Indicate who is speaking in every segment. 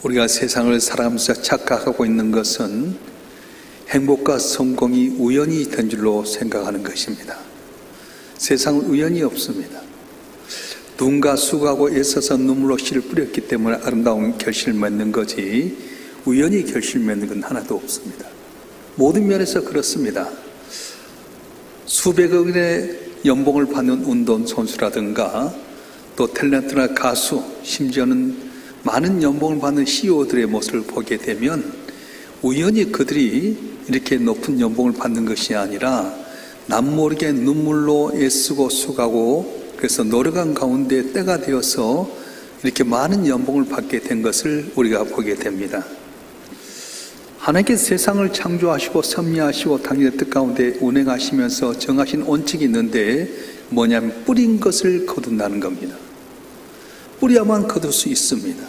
Speaker 1: 우리가 세상을 살아가면서 착각하고 있는 것은 행복과 성공이 우연이 된 줄로 생각하는 것입니다. 세상은 우연이 없습니다. 누군가 수고하고 애써서 눈물로 씨를 뿌렸기 때문에 아름다운 결실을 맺는 거지 우연히 결실 맺는 건 하나도 없습니다. 모든 면에서 그렇습니다. 수백억 원의 연봉을 받는 운동선수라든가 또 탤런트나 가수, 심지어는 많은 연봉을 받는 CEO들의 모습을 보게 되면 우연히 그들이 이렇게 높은 연봉을 받는 것이 아니라 남모르게 눈물로 애쓰고 수고하고 그래서 노력한 가운데 때가 되어서 이렇게 많은 연봉을 받게 된 것을 우리가 보게 됩니다. 하나님께서 세상을 창조하시고 섭리하시고 당신의 뜻 가운데 운행하시면서 정하신 원칙이 있는데 뭐냐면 뿌린 것을 거둔다는 겁니다. 뿌려야만 거둘 수 있습니다.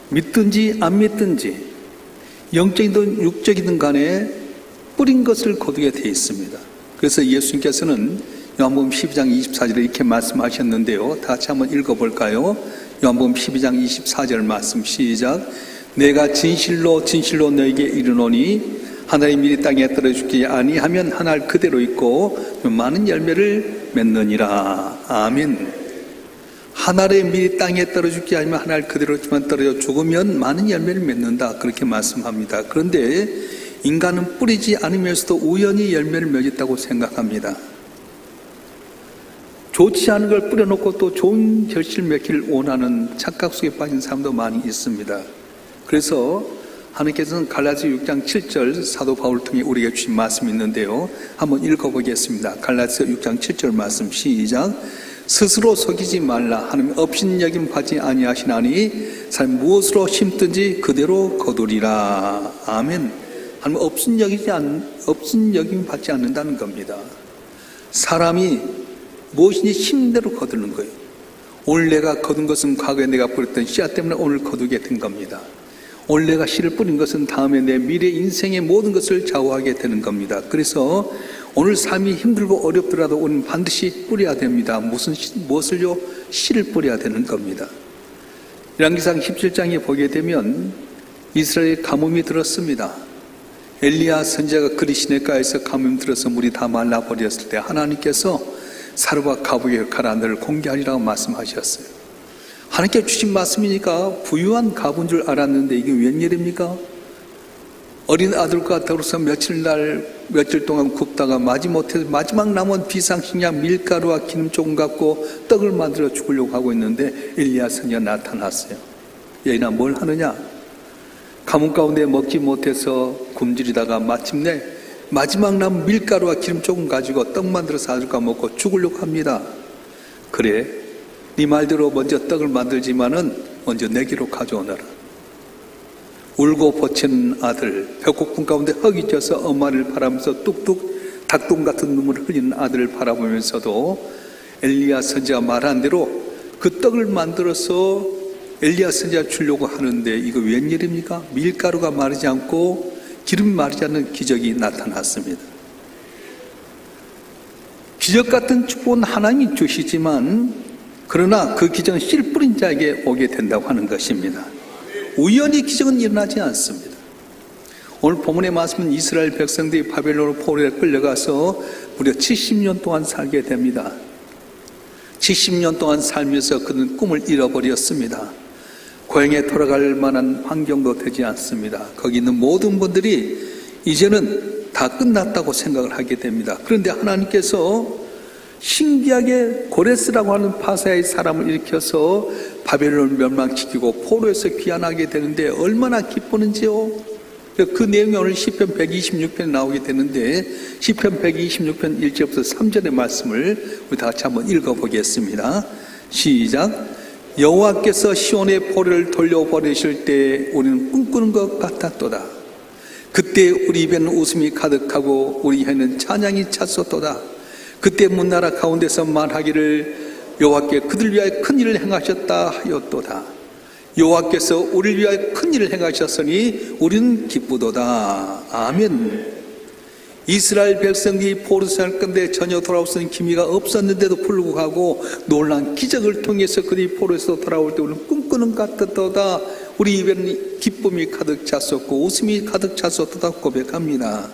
Speaker 1: 믿든지 안 믿든지 영적이든 육적이든 간에 뿌린 것을 거두게 되어 있습니다. 그래서 예수님께서는 요한복음 12장 24절에 이렇게 말씀하셨는데요. 다 같이 한번 읽어볼까요? 요한복음 12장 24절 말씀 시작. 내가 진실로 진실로 너에게 이르노니 하나의 밀이 땅에 떨어지지 아니하면 한 알 그대로 있고 많은 열매를 맺느니라. 아멘. 한 알의 밀이 땅에 떨어지지 아니면 한 알 그대로 있지만 떨어져 죽으면 많은 열매를 맺는다. 그렇게 말씀합니다. 그런데 인간은 뿌리지 않으면서도 우연히 열매를 맺었다고 생각합니다. 좋지 않은 걸 뿌려놓고 또 좋은 결실을 맺기를 원하는 착각 속에 빠진 사람도 많이 있습니다. 그래서 하나님께서는 갈라디아 6장 7절 사도 바울을 통해 우리에게 주신 말씀이 있는데요. 한번 읽어보겠습니다. 갈라디아 6장 7절 말씀 시작. 스스로 속이지 말라. 하나님 업신여김 받지 아니하시나니 사람 무엇으로 심든지 그대로 거두리라. 아멘. 하나님 업신여김 받지 않는다는 겁니다. 사람이 무엇인지 심대로 거두는 거예요. 오늘 내가 거둔 것은 과거에 내가 뿌렸던 씨앗 때문에 오늘 거두게 된 겁니다. 오늘 내가 씨를 뿌린 것은 다음에 내 미래 인생의 모든 것을 좌우하게 되는 겁니다. 그래서 오늘 삶이 힘들고 어렵더라도 우리는 반드시 뿌려야 됩니다. 무엇을요? 씨를 뿌려야 되는 겁니다. 열왕기상 17장에 보게 되면 이스라엘에 가뭄이 들었습니다. 엘리야 선지자가 그리 시냇가에서 가뭄이 들어서 물이 다 말라버렸을 때 하나님께서 사르와 가부에 가라 너를 공개하리라고 말씀하셨어요. 하나님께 주신 말씀이니까 부유한 가부인 줄 알았는데 이게 웬일입니까? 어린 아들과 더불어서 며칠 동안 굽다가 마지못해서 마지막 남은 비상식량 밀가루와 기름 조금 갖고 떡을 만들어 죽으려고 하고 있는데 엘리야 선지자가 나타났어요. 얘나 뭘 하느냐? 가뭄 가운데 먹지 못해서 굶주리다가 마침내 마지막 남은 밀가루와 기름 조금 가지고 떡 만들어서 아들과 먹고 죽으려고 합니다. 그래, 네 말대로 먼저 떡을 만들지만은 먼저 내게로 가져오너라. 울고 보채는 아들, 배고픔 가운데 흙이 쪄서 엄마를 바라보면서 뚝뚝 닭똥 같은 눈물을 흘리는 아들을 바라보면서도 엘리야 선지자가 말한 대로 그 떡을 만들어서 엘리야 선지자가 주려고 하는데 이거 웬일입니까? 밀가루가 마르지 않고 기름이 마르지 않는 기적이 나타났습니다. 기적 같은 축복은 하나님이 주시지만 그러나 그 기적은 씨를 뿌린 자에게 오게 된다고 하는 것입니다. 우연히 기적은 일어나지 않습니다. 오늘 본문의 말씀은 이스라엘 백성들이 바벨론 포로에 끌려가서 무려 70년 동안 살게 됩니다. 70년 동안 살면서 그는 꿈을 잃어버렸습니다. 고향에 돌아갈 만한 환경도 되지 않습니다. 거기 있는 모든 분들이 이제는 다 끝났다고 생각을 하게 됩니다. 그런데 하나님께서 신기하게 고레스라고 하는 파사의 사람을 일으켜서 바벨론을 멸망시키고 포로에서 귀환하게 되는데 얼마나 기쁘는지요. 그 내용이 오늘 시편 126편에 나오게 되는데 시편 126편 1절부터 3절의 말씀을 우리 다 같이 한번 읽어보겠습니다. 시작. 여호와께서 시온의 포로를 돌려보내실 때 우리는 꿈꾸는 것 같았도다. 그때 우리 입에는 웃음이 가득하고 우리 혀에는 찬양이 찼었도다. 그때 문나라 가운데서 말하기를 여호와께 그들 위하여 큰 일을 행하셨다 하였도다. 여호와께서 우리를 위하여 큰 일을 행하셨으니 우리는 기쁘도다. 아멘. 이스라엘 백성이 포로에서 살 건데 전혀 돌아올 수 있는 기미가 없었는데도 불구하고 놀라운 기적을 통해서 그들이 포로에서 돌아올 때 우리는 꿈꾸는 것 같았도다. 우리 입에는 기쁨이 가득 찼었고 웃음이 가득 찼었다 고백합니다.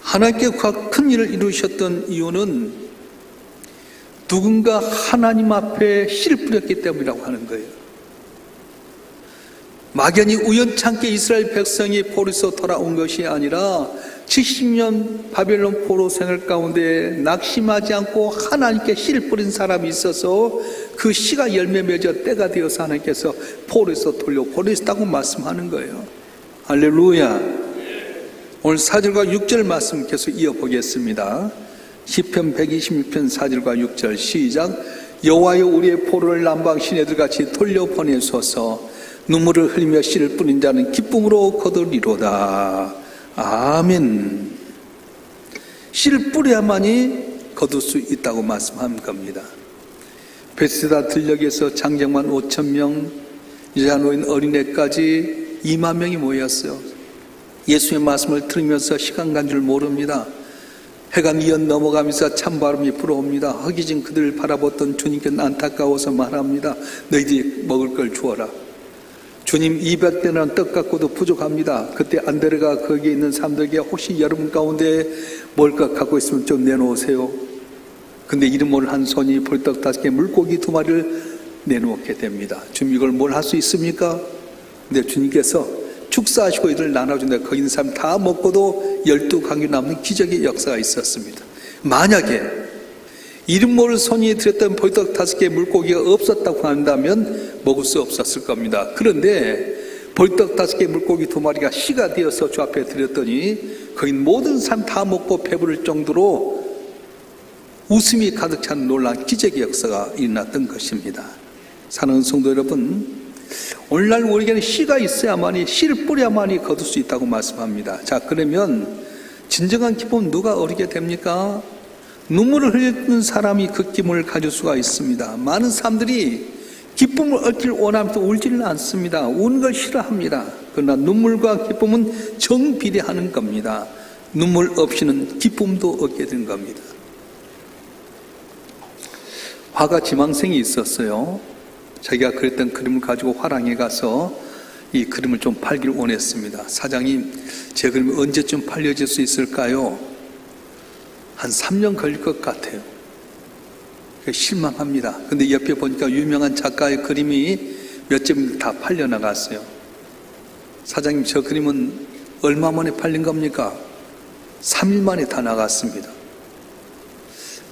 Speaker 1: 하나님께 큰 일을 이루셨던 이유는 누군가 하나님 앞에 씨를 뿌렸기 때문이라고 하는 거예요. 막연히 우연찮게 이스라엘 백성이 포로에서 돌아온 것이 아니라 70년 바벨론 포로 생활 가운데 낙심하지 않고 하나님께 씨를 뿌린 사람이 있어서 그 씨가 열매 맺어 때가 되어서 하나님께서 포로에서 돌려 보내셨다고 말씀하는 거예요. 할렐루야. 오늘 4절과 6절 말씀 계속 이어보겠습니다. 시편 126편 4절과 6절 시작. 여호와여 우리의 포로를 남방 시내들같이 돌려보내소서. 눈물을 흘리며 씨를 뿌린 자는 기쁨으로 거두리로다. 아멘. 씨를 뿌려야만이 거둘 수 있다고 말씀하는 겁니다. 베스다 들녘에서 장정만 5,000명, 여자 노인 어린애까지 2만 명이 모였어요. 예수의 말씀을 들으면서 시간 간 줄 모릅니다. 해가 뉘엿 넘어가면서 찬바람이 불어옵니다. 허기진 그들을 바라보던 주님께는 안타까워서 말합니다. 너희들이 먹을 걸 주어라. 주님 200대나 떡 갖고도 부족합니다. 그때 안드레가 거기에 있는 사람들에게 혹시 여러분 가운데 뭘까 갖고 있으면 좀 내놓으세요. 근데 이름 모를 한 손이 벌떡 5개 물고기 2마리를 내놓게 됩니다. 주님 이걸 뭘 할 수 있습니까? 근데 주님께서 축사하시고 이들 나눠준다. 거기 있는 사람 다 먹고도 12강이 남는 기적의 역사가 있었습니다. 만약에 이름 모를 손이 들였던 벌떡 5개의 물고기가 없었다고 한다면 먹을 수 없었을 겁니다. 그런데 벌떡 5개의 물고기 2마리가 씨가 되어서 주 앞에 들였더니 거기 모든 사람 다 먹고 배부를 정도로 웃음이 가득 찬 놀라운 기적의 역사가 일어났던 것입니다. 사랑하는 성도 여러분, 오늘날 우리에게는 씨가 있어야만이, 씨를 뿌려야만이 거둘 수 있다고 말씀합니다. 자, 그러면 진정한 기쁨은 누가 얻게 됩니까? 눈물을 흘리는 사람이 그 기쁨을 가질 수가 있습니다. 많은 사람들이 기쁨을 얻기를 원하면서 울지는 않습니다. 우는 걸 싫어합니다. 그러나 눈물과 기쁨은 정비례하는 겁니다. 눈물 없이는 기쁨도 얻게 된 겁니다. 화가 지망생이 있었어요. 자기가 그렸던 그림을 가지고 화랑에 가서 이 그림을 좀 팔기를 원했습니다. 사장님, 제 그림이 언제쯤 팔려질 수 있을까요? 한 3년 걸릴 것 같아요. 실망합니다. 근데 옆에 보니까 유명한 작가의 그림이 몇 점 다 팔려나갔어요. 사장님, 저 그림은 얼마 만에 팔린 겁니까? 3일 만에 다 나갔습니다.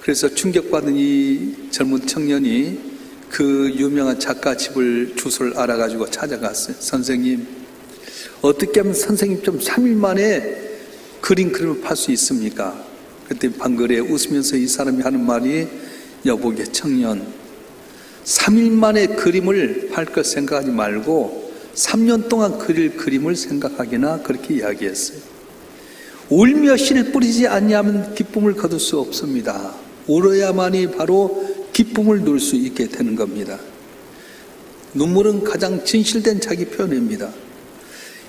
Speaker 1: 그래서 충격받은 이 젊은 청년이 그 유명한 작가 집을 주소를 알아가지고 찾아갔어요. 선생님, 어떻게 하면 선생님 좀 3일 만에 그림을 팔 수 있습니까? 그때 방글에 웃으면서 이 사람이 하는 말이, 여보게 청년, 3일 만에 그림을 팔 것 생각하지 말고 3년 동안 그릴 그림을 생각하기나, 그렇게 이야기했어요. 울며 씨를 뿌리지 않냐면 기쁨을 거둘 수 없습니다. 울어야만이 바로 기쁨을 누릴 수 있게 되는 겁니다. 눈물은 가장 진실된 자기 표현입니다.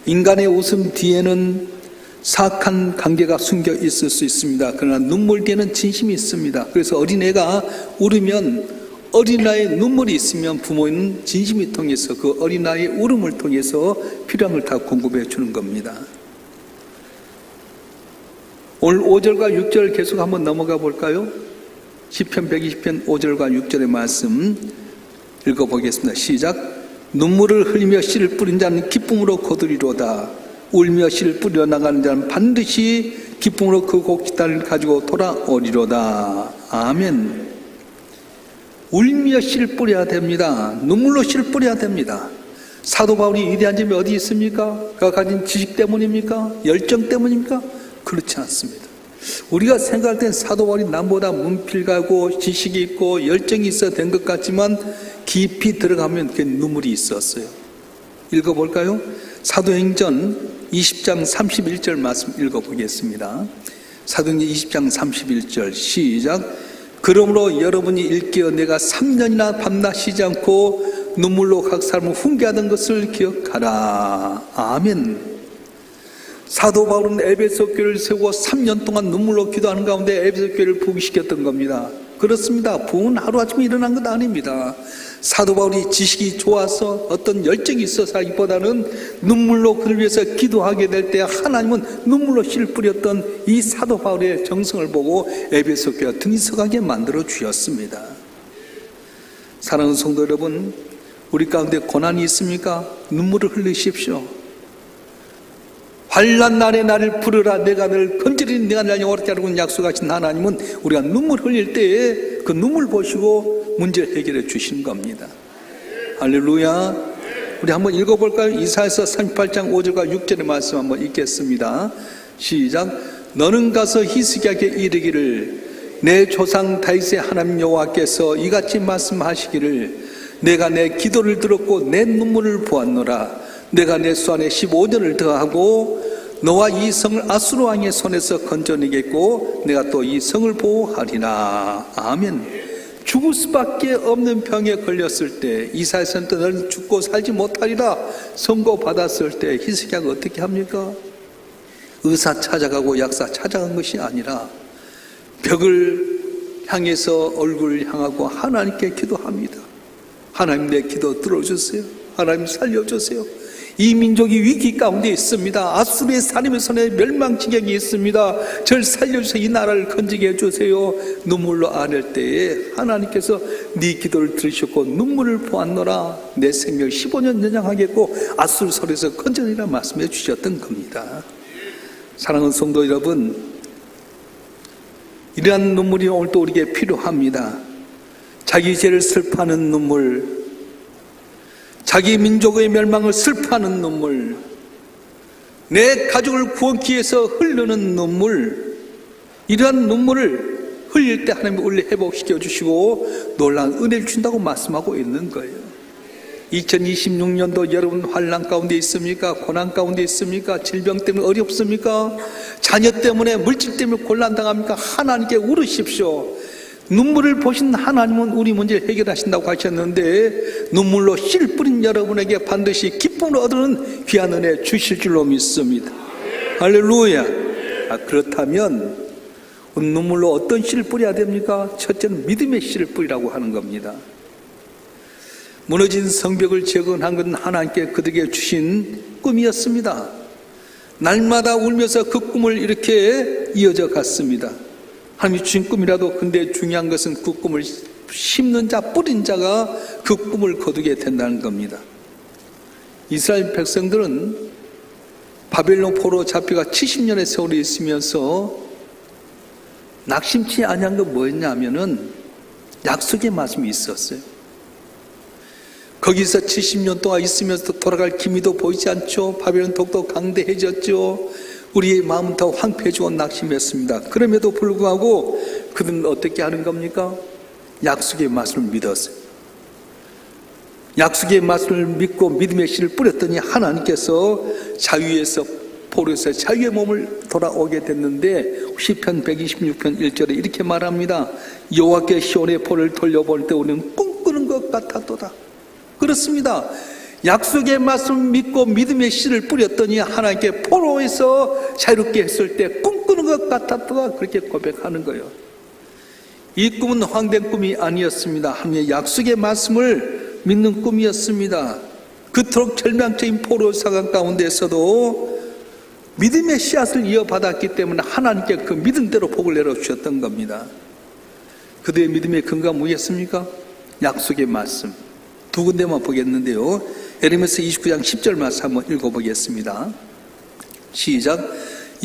Speaker 1: 인간의 웃음 뒤에는 사악한 관계가 숨겨 있을 수 있습니다. 그러나 눈물 뒤에는 진심이 있습니다. 그래서 어린애가 울으면, 어린아이의 눈물이 있으면 부모는 진심이 통해서 그 어린아이의 울음을 통해서 필요한 걸 다 공급해 주는 겁니다. 오늘 5절과 6절 계속 한번 넘어가 볼까요? 시편 120편 5절과 6절의 말씀 읽어보겠습니다. 시작. 눈물을 흘리며 씨를 뿌린 자는 기쁨으로 거두리로다. 울며 씨를 뿌려 나가는 자는 반드시 기쁨으로 그 곡식단을 가지고 돌아오리로다. 아멘. 울며 씨를 뿌려야 됩니다. 눈물로 씨를 뿌려야 됩니다. 사도 바울이 위대한 점이 어디 있습니까? 그가 가진 지식 때문입니까? 열정 때문입니까? 그렇지 않습니다. 우리가 생각할 땐 사도 바울이 남보다 문필가고 지식이 있고 열정이 있어 된 것 같지만 깊이 들어가면 그 눈물이 있었어요. 읽어볼까요? 사도행전 20장 31절 말씀 읽어보겠습니다. 사도행전 20장 31절 시작. 그러므로 여러분이 일깨어 내가 3년이나 밤낮 쉬지 않고 눈물로 각 사람을 훈계하던 것을 기억하라. 아멘. 사도 바울은 에베소 교회를 세우고 3년 동안 눈물로 기도하는 가운데 에베소 교회를 부흥시켰던 겁니다. 그렇습니다. 부흥은 하루아침에 일어난 것 아닙니다. 사도 바울이 지식이 좋아서 어떤 열정이 있어서기보다는 눈물로 그를 위해서 기도하게 될 때 하나님은 눈물로 씨를 뿌렸던 이 사도 바울의 정성을 보고 에베소 교회가 등이 서가게 만들어 주셨습니다. 사랑하는 성도 여러분, 우리 가운데 고난이 있습니까? 눈물을 흘리십시오. 환난 날에 나를 부르라. 내가 늘 건지리 내가 날 영원하게 하라고 약속하신 하나님은 우리가 눈물 흘릴 때에 그 눈물 보시고 문제를 해결해 주시는 겁니다. 할렐루야. 우리 한번 읽어볼까요? 이사야서 38장 5절과 6절의 말씀 한번 읽겠습니다. 시작. 너는 가서 히스기야에게 이르기를 내 조상 다윗의 하나님 여호와께서 이같이 말씀하시기를 내가 내 기도를 들었고 내 눈물을 보았노라. 내가 내 수 안에 15년을 더하고 너와 이 성을 아수르 왕의 손에서 건져내겠고 내가 또 이 성을 보호하리라. 아멘. 죽을 수밖에 없는 병에 걸렸을 때 이사야서는 너는 죽고 살지 못하리라 선고받았을 때 히스기야가 어떻게 합니까? 의사 찾아가고 약사 찾아간 것이 아니라 벽을 향해서 얼굴을 향하고 하나님께 기도합니다. 하나님 내 기도 들어주세요. 하나님 살려주세요. 이 민족이 위기 가운데 있습니다. 아수르의 사람의 손에 멸망 지경이 있습니다. 저를 살려주세요. 이 나라를 건지게 해주세요. 눈물로 아랠 때에 하나님께서 네 기도를 들으셨고 눈물을 보았노라. 내 생명 15년 연장하겠고 아수르 손에서 건져내라 말씀해 주셨던 겁니다. 사랑하는 성도 여러분, 이러한 눈물이 오늘도 우리에게 필요합니다. 자기 죄를 슬퍼하는 눈물, 자기 민족의 멸망을 슬퍼하는 눈물, 내 가족을 구원하기 위해서 흐르는 눈물, 이러한 눈물을 흘릴 때 하나님이 원래 회복시켜 주시고 놀라운 은혜를 준다고 말씀하고 있는 거예요. 2026년도 여러분 환난 가운데 있습니까? 고난 가운데 있습니까? 질병 때문에 어렵습니까? 자녀 때문에 물질 때문에 곤란당합니까? 하나님께 울으십시오. 눈물을 보신 하나님은 우리 문제를 해결하신다고 하셨는데 눈물로 씨를 뿌린 여러분에게 반드시 기쁨을 얻는 귀한 은혜 주실 줄로 믿습니다. 할렐루야. 그렇다면 눈물로 어떤 씨를 뿌려야 됩니까? 첫째는 믿음의 씨를 뿌리라고 하는 겁니다. 무너진 성벽을 재건한 것은 하나님께 그들에게 주신 꿈이었습니다. 날마다 울면서 그 꿈을 이렇게 이어져 갔습니다. 하나님이 주신 꿈이라도 근데 중요한 것은 그 꿈을 심는 자, 뿌린 자가 그 꿈을 거두게 된다는 겁니다. 이스라엘 백성들은 바벨론 포로 잡혀가 70년의 세월이 있으면서 낙심치 아니한 건 뭐였냐면은 약속의 말씀이 있었어요. 거기서 70년 동안 있으면서 돌아갈 기미도 보이지 않죠. 바벨론 독도 강대해졌죠. 우리의 마음은 더 황폐해지고 낙심했습니다. 그럼에도 불구하고 그들은 어떻게 하는 겁니까? 약속의 말씀을 믿었어요. 약속의 말씀을 믿고 믿음의 씨를 뿌렸더니 하나님께서 자유에서 포로에서 자유의 몸을 돌아오게 됐는데 시편 126편 1절에 이렇게 말합니다. 여호와께 시온의 포를 돌려볼 때 우리는 꿈꾸는 것 같았도다. 그렇습니다. 약속의 말씀을 믿고 믿음의 씨를 뿌렸더니 하나님께 포로에서 자유롭게 했을 때 꿈꾸는 것 같았다. 그렇게 고백하는 거예요. 이 꿈은 헛된 꿈이 아니었습니다. 하나님의 약속의 말씀을 믿는 꿈이었습니다. 그토록 절망적인 포로 상황 가운데서도 믿음의 씨앗을 이어받았기 때문에 하나님께 그 믿음대로 복을 내려주셨던 겁니다. 그들의 믿음의 근거가 뭐였습니까? 약속의 말씀. 두 군데만 보겠는데요. 예레미야서 29장 10절 말씀 한번 읽어보겠습니다. 시작.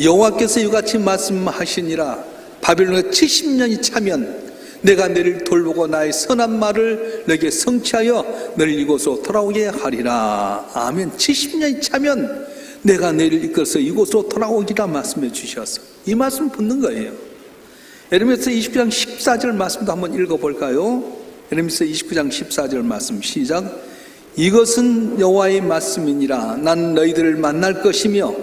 Speaker 1: 여호와께서 이같이 말씀하시니라. 바벨론에 70년이 차면 내가 너를 돌보고 나의 선한 말을 너에게 성취하여 너를 이곳으로 돌아오게 하리라. 아멘. 70년이 차면 내가 너를 이끌어서 이곳으로 돌아오기라 말씀해 주셨어. 이 말씀 붙는 거예요. 예레미야서 29장 14절 말씀도 한번 읽어볼까요? 예레미야서 29장 14절 말씀 시작. 이것은 여호와의 말씀이니라. 난 너희들을 만날 것이며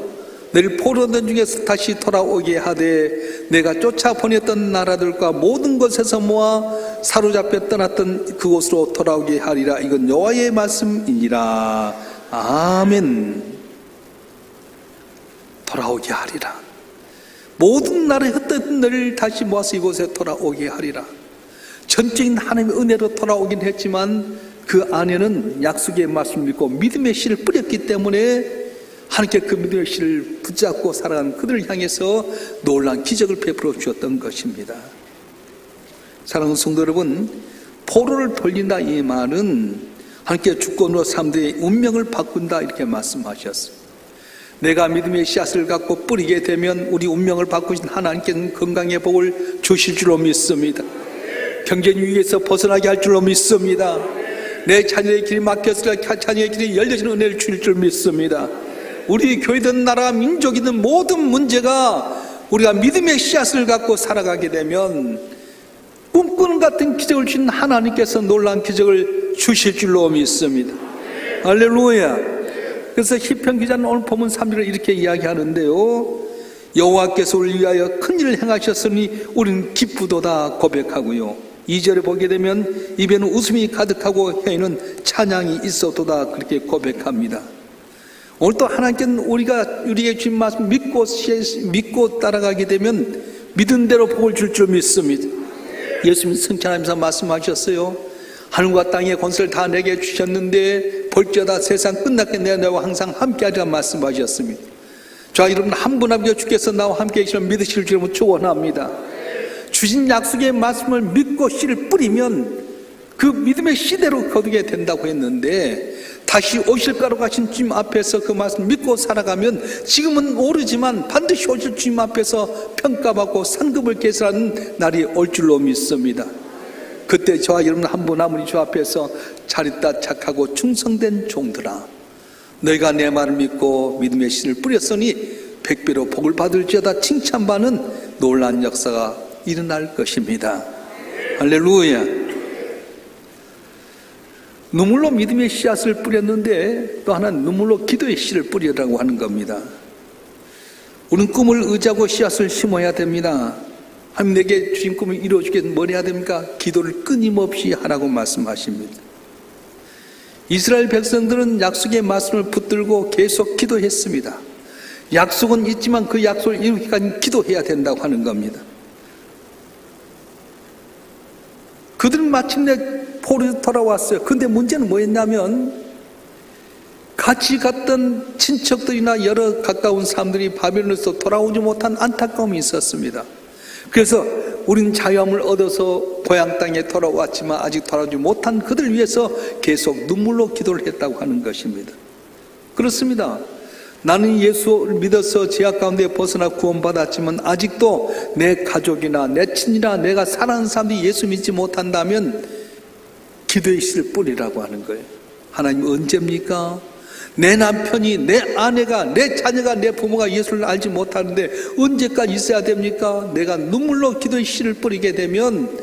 Speaker 1: 너희를 포로된 중에서 다시 돌아오게 하되 내가 쫓아 보냈던 나라들과 모든 곳에서 모아 사로잡혀 떠났던 그곳으로 돌아오게 하리라. 이건 여호와의 말씀이니라. 아멘. 돌아오게 하리라. 모든 나라에 흩어진 너를 다시 모아서 이곳에 돌아오게 하리라. 전적인 하나님의 은혜로 돌아오긴 했지만 그 안에는 약속의 말씀을 믿고 믿음의 씨를 뿌렸기 때문에 하나님께 그 믿음의 씨를 붙잡고 살아가는 그들을 향해서 놀라운 기적을 베풀어 주셨던 것입니다. 사랑하는 성도 여러분, 포로를 돌린다 이 말은 하나님께 주권으로 사람들의 운명을 바꾼다 이렇게 말씀하셨습니다. 내가 믿음의 씨앗을 갖고 뿌리게 되면 우리 운명을 바꾸신 하나님께는 건강의 복을 주실 줄로 믿습니다. 경제 위기에서 벗어나게 할 줄로 믿습니다. 내 자녀의 길이 막혔을 때 자녀의 길이 열려지는 은혜를 주실 줄 믿습니다. 우리 교회든 나라 민족이든 모든 문제가 우리가 믿음의 씨앗을 갖고 살아가게 되면 꿈꾸는 같은 기적을 주신 하나님께서 놀라운 기적을 주실 줄로 믿습니다. 할렐루야. 그래서 시편 기자는 오늘 본문 3절을 이렇게 이야기하는데요, 여호와께서 우리를 위하여 큰일을 행하셨으니 우리는 기쁘도다 고백하고요, 2절에 보게 되면 입에는 웃음이 가득하고 혀에는 찬양이 있어도다 그렇게 고백합니다. 오늘 또 하나님께는 우리에게 주신 말씀 믿고 따라가게 되면 믿은 대로 복을 줄 줄 믿습니다. 예수님 승천하면서 말씀하셨어요. 하늘과 땅의 권세를 다 내게 주셨는데 볼지어다 세상 끝났게 내가 너와 항상 함께하리라 말씀하셨습니다. 자, 여러분 한 분 한 분 주께서 나와 함께 계시면 믿으실 줄 축원합니다. 주신 약속의 말씀을 믿고 씨를 뿌리면 그 믿음의 씨대로 거두게 된다고 했는데, 다시 오실 거라고 하신 주님 앞에서 그 말씀 믿고 살아가면 지금은 모르지만 반드시 오실 주님 앞에서 평가받고 상급을 계산하는 날이 올 줄로 믿습니다. 그때 저와 여러분 한 분 한 분이 주 앞에서 잘 있다 착하고 충성된 종들아, 너희가 내 말을 믿고 믿음의 씨를 뿌렸으니 백배로 복을 받을지어다 칭찬받는 놀라운 역사가 일어날 것입니다. 할렐루야. 눈물로 믿음의 씨앗을 뿌렸는데 또 하나는 눈물로 기도의 씨를 뿌리라고 하는 겁니다. 우리는 꿈을 의지하고 씨앗을 심어야 됩니다. 하나님 내게 주신 꿈을 이루어주기 위해서 뭘 해야 됩니까? 기도를 끊임없이 하라고 말씀하십니다. 이스라엘 백성들은 약속의 말씀을 붙들고 계속 기도했습니다. 약속은 있지만 그 약속을 이루기까지 기도해야 된다고 하는 겁니다. 그들은 마침내 포로에서 돌아왔어요. 근데 문제는 뭐였냐면 같이 갔던 친척들이나 여러 가까운 사람들이 바벨론에서 돌아오지 못한 안타까움이 있었습니다. 그래서 우린 자유함을 얻어서 고향 땅에 돌아왔지만 아직 돌아오지 못한 그들을 위해서 계속 눈물로 기도를 했다고 하는 것입니다. 그렇습니다. 나는 예수를 믿어서 죄악 가운데 벗어나 구원받았지만 아직도 내 가족이나 내 친이나 내가 사랑하는 사람들이 예수 믿지 못한다면 기도의 씨를 뿌리라고 하는 거예요. 하나님 언제입니까? 내 남편이, 내 아내가, 내 자녀가, 내 부모가 예수를 알지 못하는데 언제까지 있어야 됩니까? 내가 눈물로 기도의 씨를 뿌리게 되면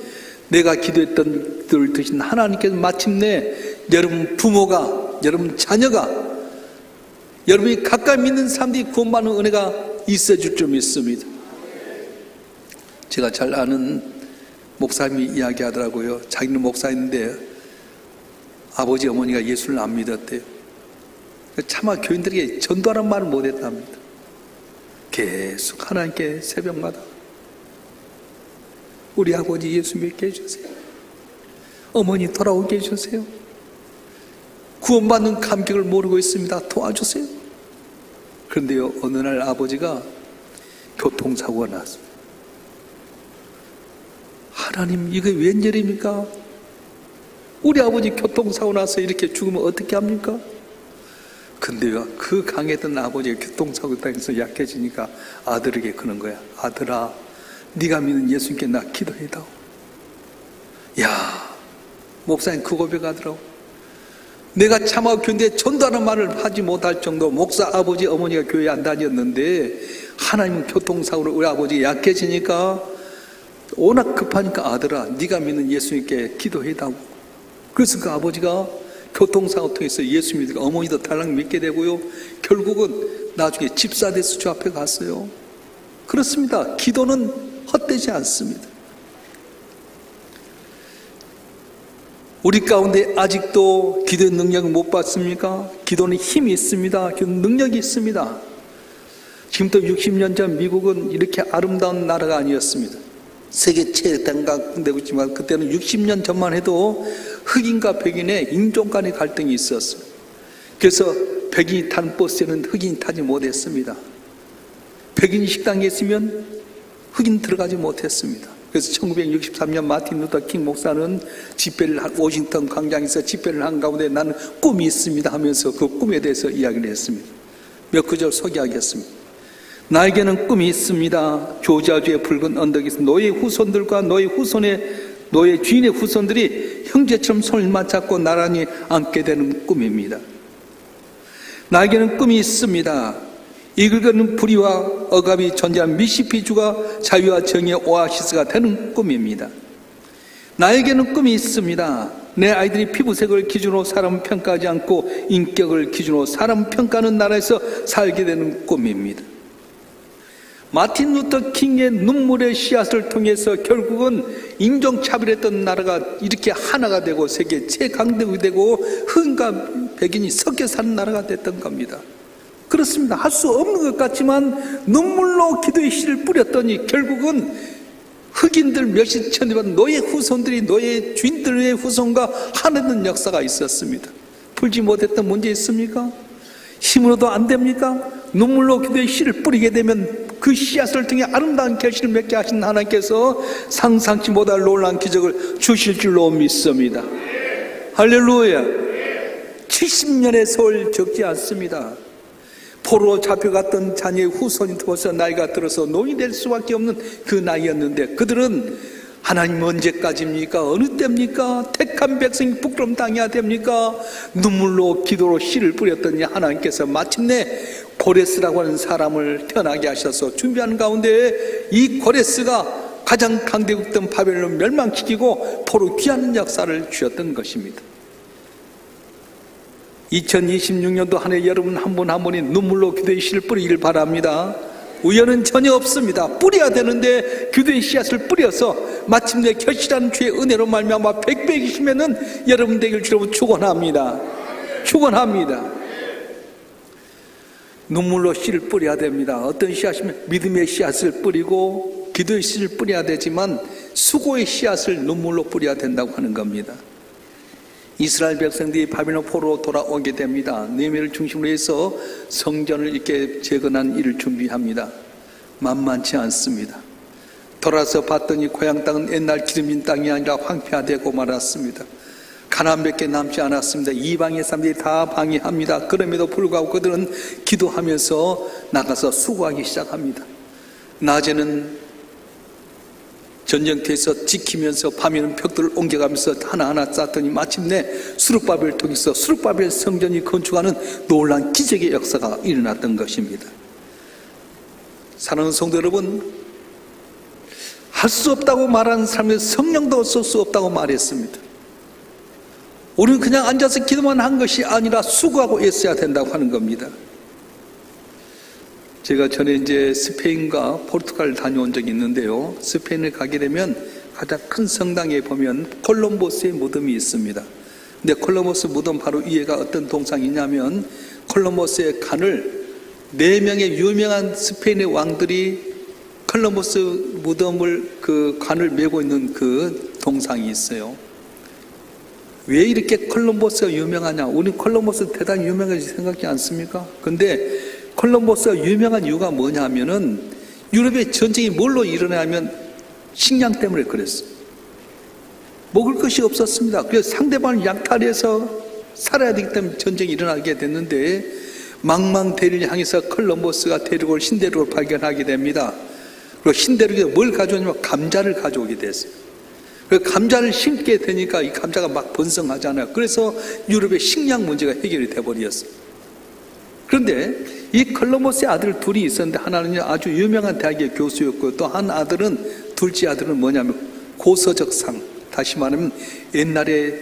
Speaker 1: 내가 기도했던 기도를 드신 하나님께서 마침내 여러분 부모가, 여러분 자녀가, 여러분이 가까이 믿는 사람들이 구원받는 은혜가 있어줄 줄 믿습니다. 제가 잘 아는 목사님이 이야기하더라고요. 자기는 목사인데 아버지 어머니가 예수를 안 믿었대요. 차마 교인들에게 전도하라는 말을 못했답니다. 계속 하나님께 새벽마다 우리 아버지 예수 믿게 해주세요. 어머니 돌아오게 해주세요. 구원받는 감격을 모르고 있습니다. 도와주세요. 그런데요, 어느 날 아버지가 교통사고가 났습니다. 하나님, 이게 웬일입니까? 우리 아버지 교통사고 나서 이렇게 죽으면 어떻게 합니까? 근데요, 그 강했던 아버지가 교통사고 당해서 약해지니까 아들에게 그런 거야. 아들아, 네가 믿는 예수님께 나 기도해다오. 야, 목사님 그 고백하더라고. 내가 차마 교회에 전도하는 말을 하지 못할 정도 목사 아버지 어머니가 교회에 안 다녔는데 하나님 교통사고로 우리 아버지가 약해지니까 워낙 급하니까 아들아, 네가 믿는 예수님께 기도해다오. 그래서 그 아버지가 교통사고 통해서 예수 믿으니까 어머니도 달랑 믿게 되고요, 결국은 나중에 집사 돼서 주 앞에 갔어요. 그렇습니다. 기도는 헛되지 않습니다. 우리 가운데 아직도 기도의 능력을 못 받습니까? 기도는 힘이 있습니다. 기도는 능력이 있습니다. 지금부터 60년 전 미국은 이렇게 아름다운 나라가 아니었습니다. 세계 최대가 되고 있지만 그때는 60년 전만 해도 흑인과 백인의 인종 간의 갈등이 있었어요. 그래서 백인이 타는 버스에는 흑인이 타지 못했습니다. 백인이 식당에 있으면 흑인 들어가지 못했습니다. 그래서 1963년 마틴 루터 킹 목사는 집회를 워싱턴 광장에서 집회를 한 가운데 나는 꿈이 있습니다 하면서 그 꿈에 대해서 이야기를 했습니다. 몇 구절 소개하겠습니다. 나에게는 꿈이 있습니다. 조지아주의 붉은 언덕에서 너의 후손들과 너의 주인의 후손들이 형제처럼 손을 맞잡고 나란히 앉게 되는 꿈입니다. 나에게는 꿈이 있습니다. 이글거리는 부리와 억압이 존재한 미시피주가 자유와 정의의 오아시스가 되는 꿈입니다. 나에게는 꿈이 있습니다. 내 아이들이 피부색을 기준으로 사람 평가하지 않고 인격을 기준으로 사람 평가하는 나라에서 살게 되는 꿈입니다. 마틴 루터 킹의 눈물의 씨앗을 통해서 결국은 인종차별했던 나라가 이렇게 하나가 되고 세계 최강대국이 되고 흑인과 백인이 섞여 사는 나라가 됐던 겁니다. 그렇습니다. 할 수 없는 것 같지만 눈물로 기도의 씨를 뿌렸더니 결국은 흑인들 몇십 천이면 너의 후손들이 너의 주인들의 후손과 하나된 역사가 있었습니다. 풀지 못했던 문제 있습니까? 힘으로도 안 됩니까? 눈물로 기도의 씨를 뿌리게 되면 그 씨앗을 통해 아름다운 결실을 맺게 하신 하나님께서 상상치 못할 놀라운 기적을 주실 줄로 믿습니다. 할렐루야. 70년의 세월 적지 않습니다. 포로로 잡혀갔던 자녀의 후손이 벌써 나이가 들어서 노인이 될 수밖에 없는 그 나이였는데 그들은 하나님 언제까지입니까? 어느 때입니까? 택한 백성이 부끄럼 당해야 됩니까? 눈물로 기도로 씨를 뿌렸더니 하나님께서 마침내 고레스라고 하는 사람을 태어나게 하셔서 준비하는 가운데 이 고레스가 가장 강대국던 바벨론을 멸망시키고 포로 귀하는 역사를 주셨던 것입니다. 2026년도 한 해 여러분 한 분 한 분이 눈물로 기도의 씨를 뿌리길 바랍니다. 우연은 전혀 없습니다. 뿌려야 되는데 기도의 씨앗을 뿌려서 마침내 결실하는 주의 은혜로 말미암아 백배이시면은 여러분 되길 주로 축원합니다. 축원합니다. 눈물로 씨를 뿌려야 됩니다. 어떤 씨앗이면 믿음의 씨앗을 뿌리고 기도의 씨를 뿌려야 되지만 수고의 씨앗을 눈물로 뿌려야 된다고 하는 겁니다. 이스라엘 백성들이 바벨론 포로로 돌아오게 됩니다. 느헤미야를 중심으로 해서 성전을 이렇게 재건한 일을 준비합니다. 만만치 않습니다. 돌아서 봤더니 고향 땅은 옛날 기름진 땅이 아니라 황폐화되고 말았습니다. 가나안밖에 남지 않았습니다. 이방의 사람들이 다 방해합니다. 그럼에도 불구하고 그들은 기도하면서 나가서 수고하기 시작합니다. 낮에는 전쟁터에서 지키면서 밤에는 벽돌을 옮겨가면서 하나하나 쌓더니 마침내 수룹바벨을 통해서 수룹바벨 성전이 건축하는 놀라운 기적의 역사가 일어났던 것입니다. 사랑하는 성도 여러분, 할 수 없다고 말하는 사람은 성령도 쓸 수 없다고 말했습니다. 우리는 그냥 앉아서 기도만 한 것이 아니라 수고하고 애써야 된다고 하는 겁니다. 제가 전에 이제 스페인과 포르투갈 다녀온 적이 있는데요. 스페인을 가게 되면 가장 큰 성당에 보면 콜럼버스의 무덤이 있습니다. 근데 콜럼버스 무덤 바로 위에가 어떤 동상이냐면 콜럼버스의 간을 4명의 유명한 스페인의 왕들이 콜럼버스 무덤을 그 관을 메고 있는 그 동상이 있어요. 왜 이렇게 콜럼버스가 유명하냐? 우리 콜럼버스 대단히 유명하지 생각지 않습니까? 근데 콜럼버스가 유명한 이유가 뭐냐면은 유럽의 전쟁이 뭘로 일어나면 식량 때문에 그랬어요. 먹을 것이 없었습니다. 그래서 상대방을 약탈해서 살아야 되기 때문에 전쟁이 일어나게 됐는데 망망대해를 향해서 콜럼버스가 대륙을 신대륙을 발견하게 됩니다. 그리고 신대륙에 뭘 가져오냐면 감자를 가져오게 됐어요. 감자를 심게 되니까 이 감자가 막 번성하잖아요. 그래서 유럽의 식량 문제가 해결이 돼버렸어요. 그런데 이 콜럼버스의 아들 둘이 있었는데 하나는 아주 유명한 대학의 교수였고 또 한 아들은 둘째 아들은 뭐냐면 고서적 상, 다시 말하면 옛날에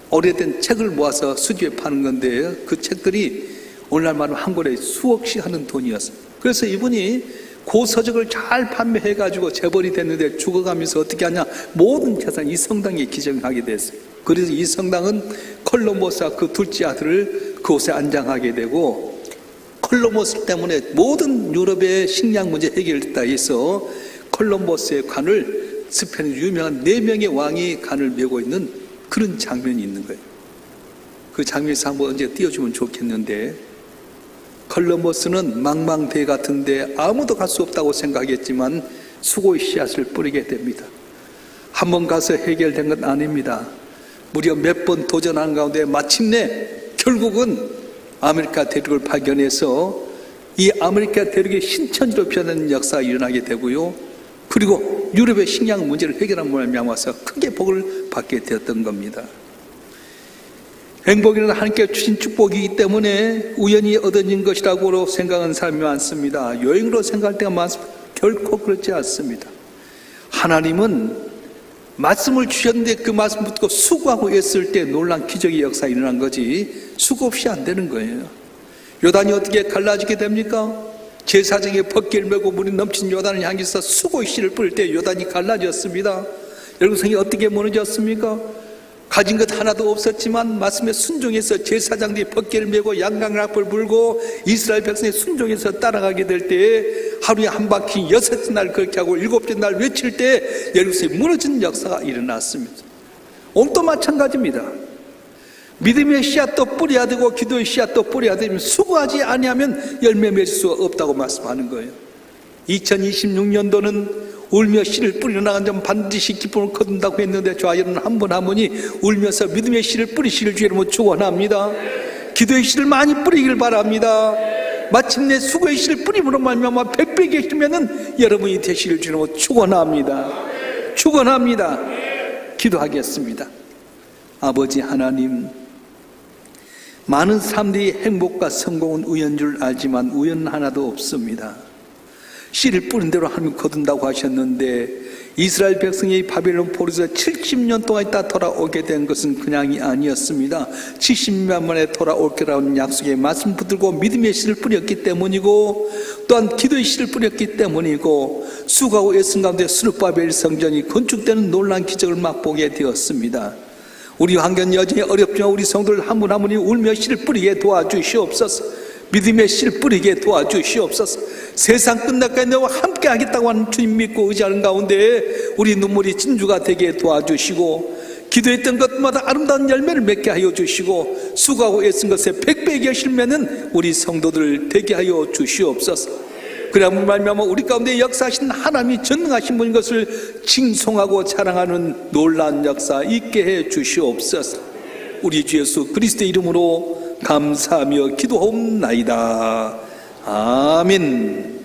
Speaker 1: 오래된 책을 모아서 수집해 파는 건데요. 그 책들이 오늘날 말하면 한 권에 수억씩 하는 돈이었어요. 그래서 이분이 고서적을 잘 판매해가지고 재벌이 됐는데 죽어가면서 어떻게 하냐, 모든 재산 이 성당에 기증하게 됐어요. 그래서 이 성당은 콜럼버스와 그 둘째 아들을 그곳에 안장하게 되고, 콜럼버스 때문에 모든 유럽의 식량 문제 해결됐다 해서 콜럼버스의 관을 스페인 유명한 4명의 왕이 관을 메고 있는 그런 장면이 있는 거예요. 그 장면에서 한번 언제 띄워주면 좋겠는데, 콜럼버스는 망망대해 같은데 아무도 갈 수 없다고 생각했지만 수고의 씨앗을 뿌리게 됩니다. 한 번 가서 해결된 건 아닙니다. 무려 몇 번 도전한 가운데 마침내 결국은 아메리카 대륙을 발견해서 이 아메리카 대륙이 신천지로 변하는 역사가 일어나게 되고요. 그리고 유럽의 식량 문제를 해결한 말미암아서 크게 복을 받게 되었던 겁니다. 행복이란 하나님께 주신 축복이기 때문에 우연히 얻어진 것이라고 생각하는 사람이 많습니다. 여행으로 생각할 때가 많습니다. 결코 그렇지 않습니다. 하나님은 말씀을 주셨는데 그 말씀 붙고 수고하고 했을 때 놀란 기적의 역사가 일어난 거지 수고 없이 안 되는 거예요. 요단이 어떻게 갈라지게 됩니까? 제사장의 벗개를 메고 물이 넘친 요단을 향해서 수고의 씨를 뿌릴 때 요단이 갈라졌습니다. 여러분 성이 어떻게 무너졌습니까? 가진 것 하나도 없었지만 말씀에 순종해서 제사장들이 벗개를 메고 양강락불 불고 이스라엘 백성이 순종해서 따라가게 될 때 하루에 한 바퀴 6째 날 그렇게 하고 7째 날 외칠 때 예루살렘이 무너진 역사가 일어났습니다. 오늘도 마찬가지입니다. 믿음의 씨앗도 뿌려야 되고 기도의 씨앗도 뿌려야 되면 수고하지 아니하면 열매 맺을 수 없다고 말씀하는 거예요. 2026년도는 울며 씨를 뿌리러 나간 점 반드시 기쁨을 거둔다고 했는데 저와 여러분 한 분 한 분이 울면서 믿음의 씨를 뿌리시길 주여로 축원합니다. 기도의 씨를 많이 뿌리길 바랍니다. 마침내 수고의 씨를 뿌림으로 말미암아 100배 계시면은 여러분이 되시길 주여로 축원합니다. 축원합니다. 기도하겠습니다. 아버지 하나님, 많은 사람들이 행복과 성공은 우연인 줄 알지만 우연 하나도 없습니다. 씨를 뿌린 대로 하나님 거둔다고 하셨는데 이스라엘 백성이 바벨론 포로에서 70년 동안 있다 돌아오게 된 것은 그냥이 아니었습니다. 70년 만에 돌아올 거라는 약속의 말씀 붙들고 믿음의 씨를 뿌렸기 때문이고 또한 기도의 씨를 뿌렸기 때문이고 수고하고 애쓴 가운데 스룹바벨 성전이 건축되는 놀라운 기적을 맛보게 되었습니다. 우리 환경 여전히 어렵지만 우리 성도들 한 분 한 분이 울며 씨를 뿌리게 도와주시옵소서. 믿음의 씨를 뿌리게 도와주시옵소서. 세상 끝날까지 너와 함께 하겠다고 하는 주님 믿고 의지하는 가운데 우리 눈물이 진주가 되게 도와주시고 기도했던 것마다 아름다운 열매를 맺게 하여 주시고 수고하고 애쓴 것에 100배 계실면은 우리 성도들을 되게 하여 주시옵소서. 그래야 말미암아 우리 가운데 역사하신 하나님이 전능하신 분인 것을 칭송하고 자랑하는 놀라운 역사 있게 해 주시옵소서. 우리 주 예수 그리스도의 이름으로 감사하며 기도하옵나이다. 아멘.